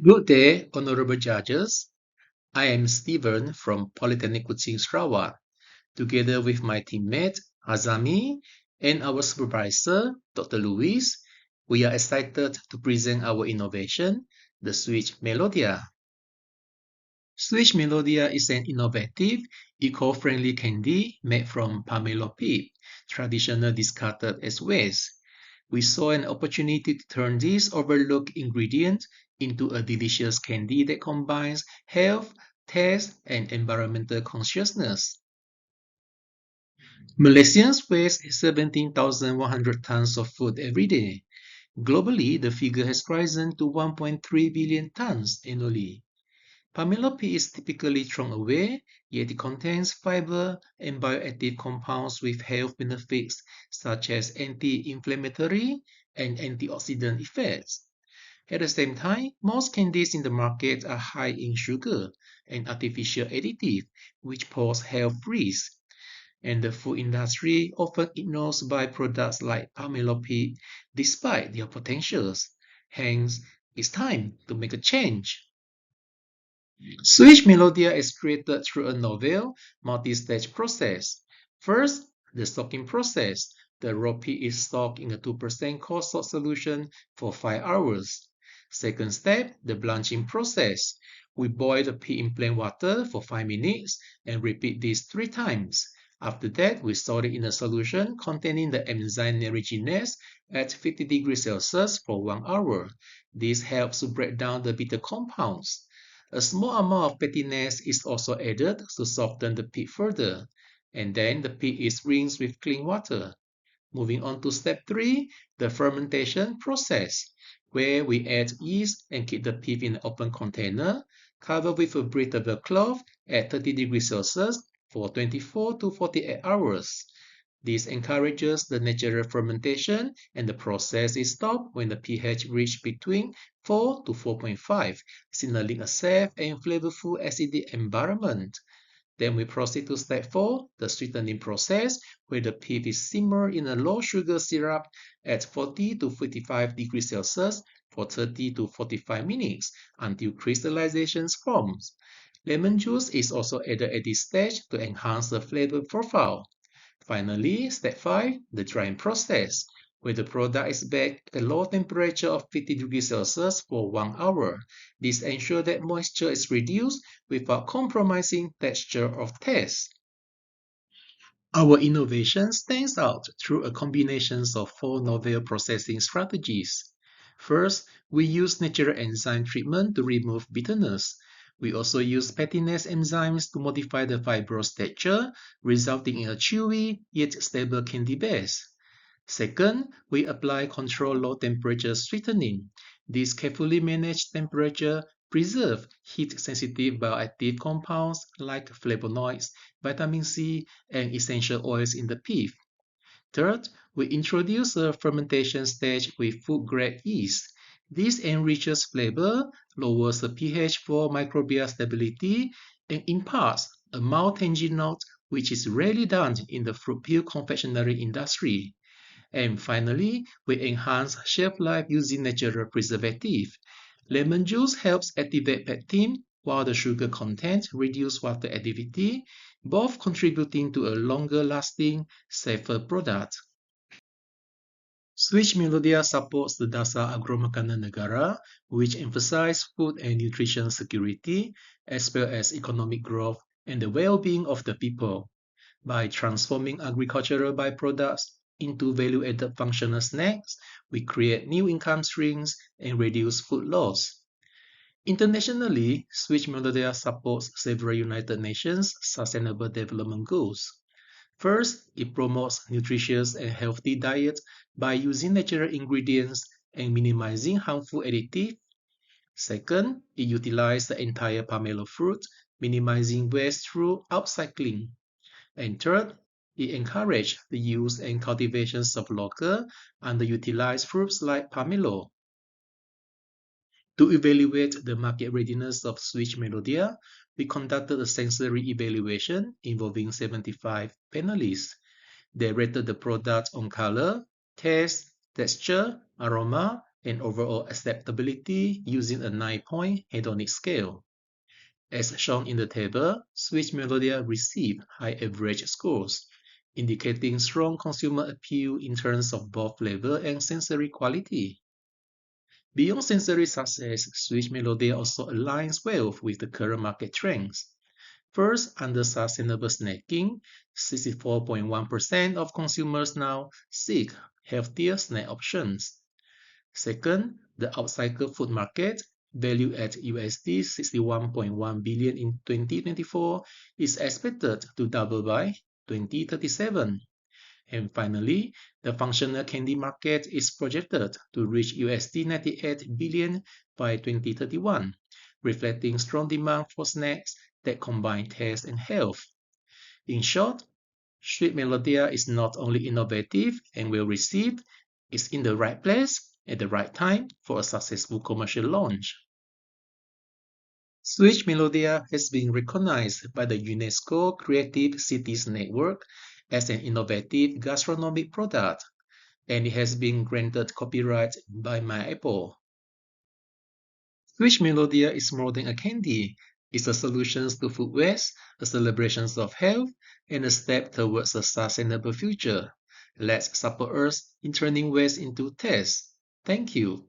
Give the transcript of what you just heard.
Good day, honorable judges. I am Stephen from Polytechnic Kuching, Sarawak. Together with my teammate Azami and our supervisor, Dr. Luis, we are excited to present our innovation, the Switch Melodia. Switch Melodia is an innovative, eco-friendly candy made from pomelo pith, traditionally discarded as waste. We saw an opportunity to turn this overlooked ingredient into a delicious candy that combines health, taste, and environmental consciousness. Malaysians waste 17,100 tons of food every day. Globally, the figure has risen to 1.3 billion tons annually. Pomelo is typically thrown away, yet it contains fiber and bioactive compounds with health benefits such as anti-inflammatory and antioxidant effects. At the same time, most candies in the market are high in sugar and artificial additives, which pose health risks. And the food industry often ignores byproducts like pomelo despite their potentials. Hence, it's time to make a change. Switch Melodia is created through a novel, multi-stage process. First, the soaking process. The raw pea is soaked in a 2% cold salt solution for 5 hours. Second step, the blanching process. We boil the pea in plain water for 5 minutes and repeat this 3 times. After that, we salt it in a solution containing the enzyme neogenase at 50 degrees Celsius for 1 hour. This helps to break down the bitter compounds. A small amount of pettiness is also added to soften the pith further, and then the pith is rinsed with clean water. Moving on to step 3, the fermentation process, where we add yeast and keep the pith in an open container, cover with a breathable cloth at 30 degrees Celsius for 24 to 48 hours. This encourages the natural fermentation and the process is stopped when the pH reaches between 4 to 4.5, signaling a safe and flavorful acidic environment. Then we proceed to step 4, the sweetening process, where the pith is simmered in a low sugar syrup at 40 to 55 degrees Celsius for 30 to 45 minutes until crystallization forms. Lemon juice is also added at this stage to enhance the flavor profile. Finally, step 5, the drying process, where the product is baked at a low temperature of 50 degrees Celsius for 1 hour. This ensures that moisture is reduced without compromising texture or taste. Our innovation stands out through a combination of 4 novel processing strategies. First, we use natural enzyme treatment to remove bitterness. We also use pettiness enzymes to modify the fibrous texture, resulting in a chewy yet stable candy base. Second, we apply controlled low temperature sweetening. This carefully managed temperature preserve heat-sensitive bioactive compounds like flavonoids, vitamin C, and essential oils in the pith. Third, we introduce a fermentation stage with food-grade yeast. This enriches flavor, lowers the pH for microbial stability, and imparts a mild tangy note which is rarely done in the fruit peel confectionery industry. And finally, we enhance shelf life using natural preservative. Lemon juice helps activate pectin, while the sugar content reduces water activity, both contributing to a longer-lasting, safer product. Switch Melodia supports the Dasar Agromakanan Negara, which emphasize food and nutrition security, as well as economic growth and the well-being of the people. By transforming agricultural byproducts into value-added functional snacks, we create new income streams and reduce food loss. Internationally, Switch Melodia supports several United Nations Sustainable Development Goals. First, it promotes nutritious and healthy diets by using natural ingredients and minimizing harmful additives. Second, it utilizes the entire pomelo fruit, minimizing waste through upcycling. And third, it encourages the use and cultivation of local, underutilized fruits like pomelo. To evaluate the market readiness of Switch Melodia, we conducted a sensory evaluation involving 75 panelists. They rated the product on color, taste, texture, aroma, and overall acceptability using a 9-point hedonic scale. As shown in the table, Sweet Melodia received high average scores, indicating strong consumer appeal in terms of both flavor and sensory quality. Beyond sensory success, Sweet Melodia also aligns well with the current market trends. First, under sustainable snacking, 64.1% of consumers now seek healthier snack options. Second, the upcycle food market, valued at USD 61.1 billion in 2024, is expected to double by 2037. And finally, the functional candy market is projected to reach USD 98 billion by 2031, reflecting strong demand for snacks that combine taste and health. In short, Sweet Melodia is not only innovative and well received, it's in the right place at the right time for a successful commercial launch. Sweet Melodia has been recognized by the UNESCO Creative Cities Network as an innovative gastronomic product, and it has been granted copyright by MyApple. Sweet Melodia is more than a candy. It's a solution to food waste, a celebration of health, and a step towards a sustainable future. Let's support us in turning waste into taste. Thank you.